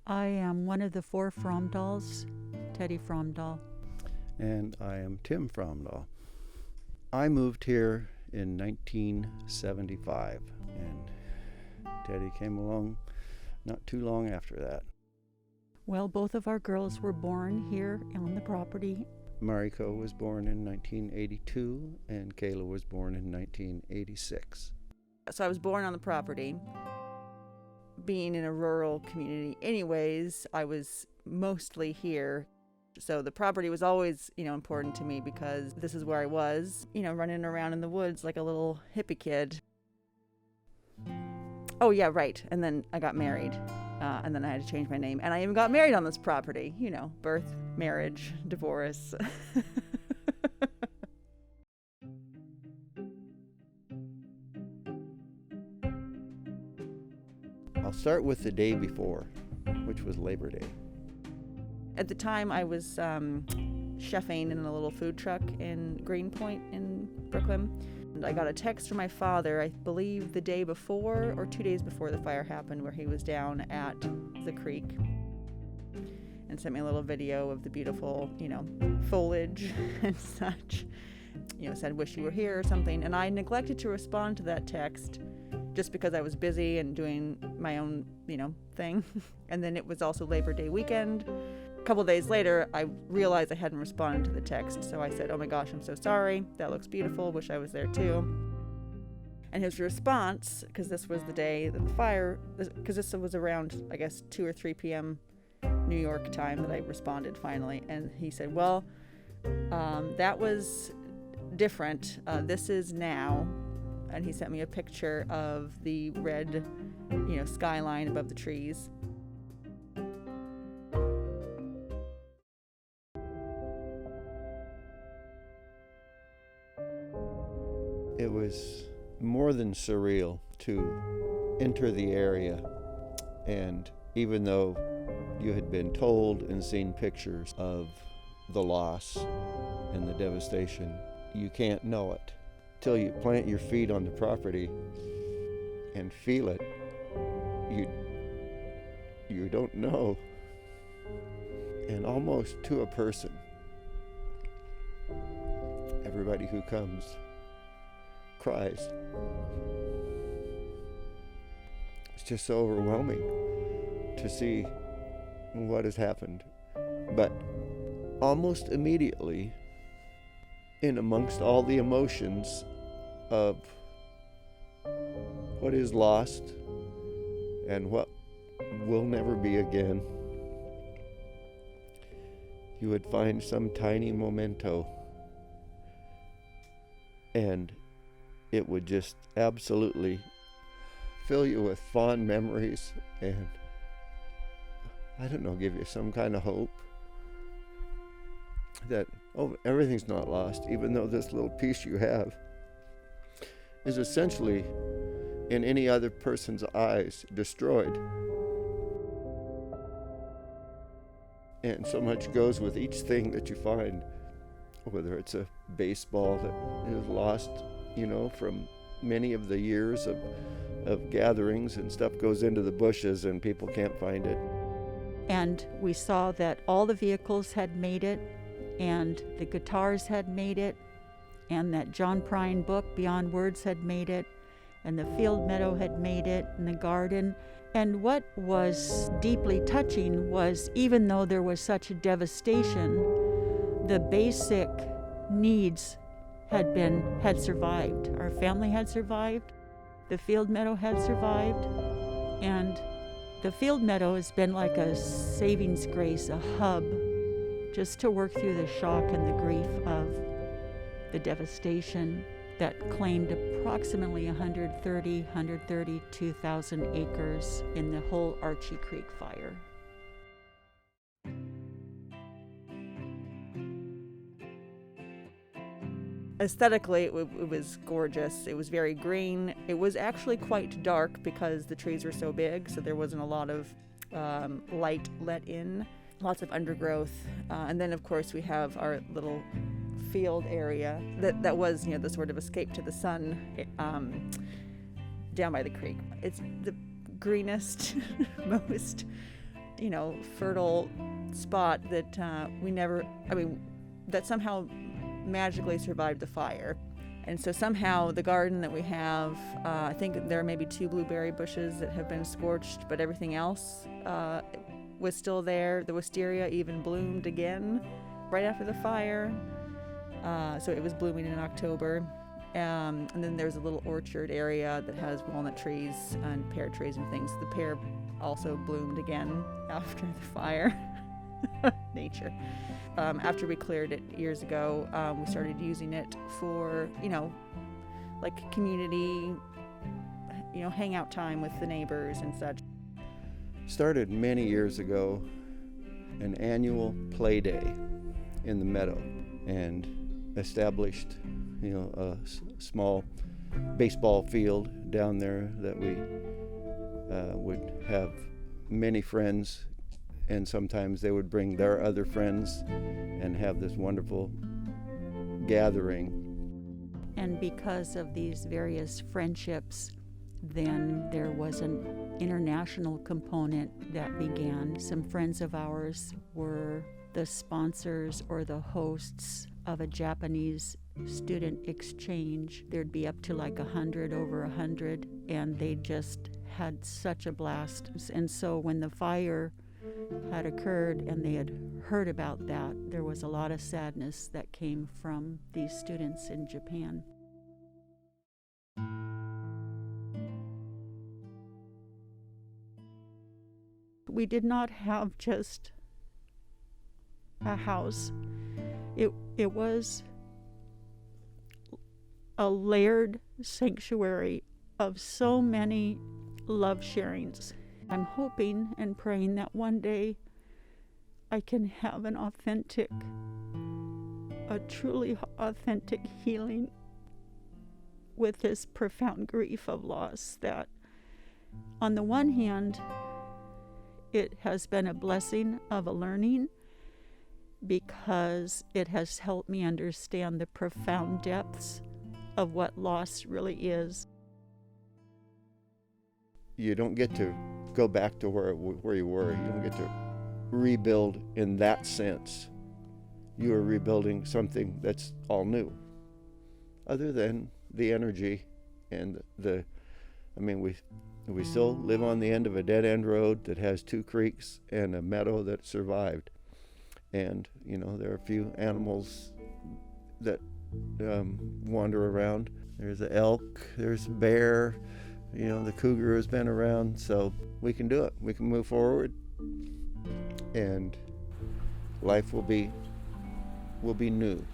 I am one of the 4 Fromdahls, Teddy Fromdahl. And I am Tim Fromdahl. I moved here in 1975, and Teddy came along not too long after that. Well, both of our girls were born here on the property. Mariko was born in 1982, and Kayla was born in 1986. So I was born on the property. Being in a rural community anyways, I was mostly here. So the property was always, important to me because this is where I was, running around in the woods like a little hippie kid. Oh yeah, right. And then I got married. And then I had to change my name. And I even got married on this property. Birth, marriage, divorce. I'll start with the day before, which was Labor Day. At the time, I was chefing in a little food truck in Greenpoint in Brooklyn. And I got a text from my father, I believe the day before or 2 days before the fire happened, where he was down at the creek and sent me a little video of the beautiful, foliage and such. Said, wish you were here or something. And I neglected to respond to that text just because I was busy and doing my own, thing. And then it was also Labor Day weekend. A couple days later, I realized I hadn't responded to the text. So I said, oh my gosh, I'm so sorry. That looks beautiful. Wish I was there too. And his response, because this was the day that the fire, because this was around, I guess, 2 or 3 p.m. New York time that I responded finally. And he said, well, that was different. This is now. And he sent me a picture of the red, skyline above the trees. It was more than surreal to enter the area, and even though you had been told and seen pictures of the loss and the devastation, you can't know it. Till you plant your feet on the property and feel it, you don't know. And almost to a person, everybody who comes cries. It's just so overwhelming to see what has happened. But almost immediately, in amongst all the emotions of what is lost and what will never be again, you would find some tiny memento, and it would just absolutely fill you with fond memories and, I don't know, give you some kind of hope that, everything's not lost, even though this little piece you have is essentially, in any other person's eyes, destroyed. And so much goes with each thing that you find, whether it's a baseball that is lost, from many of the years of gatherings, and stuff goes into the bushes and people can't find it. And we saw that all the vehicles had made it, and the guitars had made it, and that John Prine book, Beyond Words, had made it, and the field meadow had made it, and the garden, And what was deeply touching was, even though there was such a devastation, the basic needs had survived. Our family had survived, the field meadow had survived, and the field meadow has been like a savings grace, a hub, just to work through the shock and the grief of the devastation that claimed approximately 132,000 acres in the whole Archie Creek fire. Aesthetically, it was gorgeous. It was very green. It was actually quite dark because the trees were so big, so there wasn't a lot of light let in. Lots of undergrowth. And then, of course, we have our little field area that was, the sort of escape to the sun down by the creek. It's the greenest, most, fertile spot that that somehow magically survived the fire. And so somehow the garden that we have, I think there are maybe 2 blueberry bushes that have been scorched, but everything else was still there. The wisteria even bloomed again right after the fire. So it was blooming in October. And then there's a little orchard area that has walnut trees and pear trees and things. The pear also bloomed again after the fire. Nature. After we cleared it years ago, we started using it for, like community, hangout time with the neighbors and such. Started many years ago, an annual play day in the meadow, and established, a small baseball field down there that we would have many friends, and sometimes they would bring their other friends and have this wonderful gathering. And because of these various friendships, then there was an international component that began. Some friends of ours were the sponsors or the hosts of a Japanese student exchange. There'd be up to like 100, over 100, and they just had such a blast. And so when the fire had occurred and they had heard about that, there was a lot of sadness that came from these students in Japan. We did not have just a house. It was a layered sanctuary of so many love sharings. I'm hoping and praying that one day I can have a truly authentic healing with this profound grief of loss that, on the one hand, it has been a blessing of a learning because it has helped me understand the profound depths of what loss really is. You don't get to go back to where you were. You don't get to rebuild in that sense. You are rebuilding something that's all new, other than the energy and we still live on the end of a dead-end road that has 2 creeks and a meadow that survived. And, there are a few animals that wander around. There's an elk, there's a bear, the cougar has been around, so we can do it. We can move forward, and life will be new.